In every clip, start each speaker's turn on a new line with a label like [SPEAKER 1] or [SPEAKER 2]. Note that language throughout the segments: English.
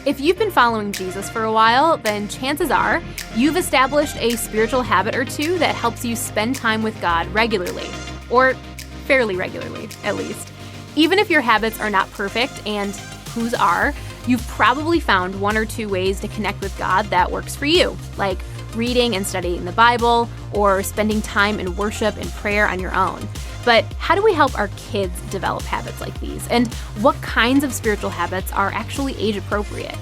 [SPEAKER 1] If you've been following Jesus for a while, then chances are you've established a spiritual habit or two that helps you spend time with God regularly, or fairly regularly, at least. Even if your habits are not perfect, and whose are, you've probably found one or two ways to connect with God that works for you, like reading and studying the Bible, or spending time in worship and prayer on your own. But how do we help our kids develop habits like these? And what kinds of spiritual habits are actually age appropriate?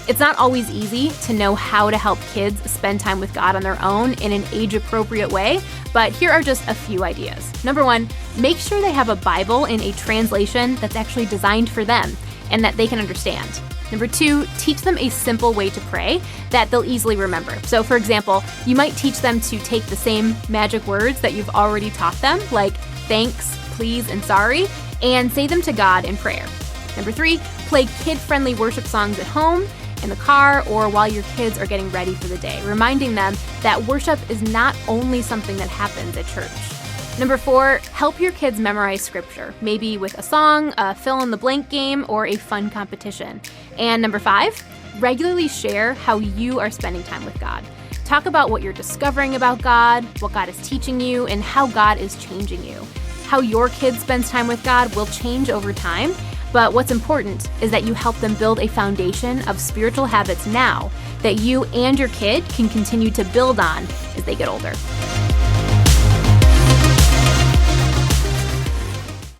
[SPEAKER 1] It's not always easy to know how to help kids spend time with God on their own in an age-appropriate way, but here are just a few ideas. Number one, make sure they have a Bible in a translation that's actually designed for them and that they can understand. Number two, teach them a simple way to pray that they'll easily remember. So for example, you might teach them to take the same magic words that you've already taught them, like thanks, please, and sorry, and say them to God in prayer. Number three, play kid-friendly worship songs at home, in the car, or while your kids are getting ready for the day, reminding them that worship is not only something that happens at church. Number four, help your kids memorize scripture, maybe with a song, a fill-in-the-blank game, or a fun competition. And number five, regularly share how you are spending time with God. Talk about what you're discovering about God, what God is teaching you, and how God is changing you. How your kid spends time with God will change over time, but what's important is that you help them build a foundation of spiritual habits now that you and your kid can continue to build on as they get older.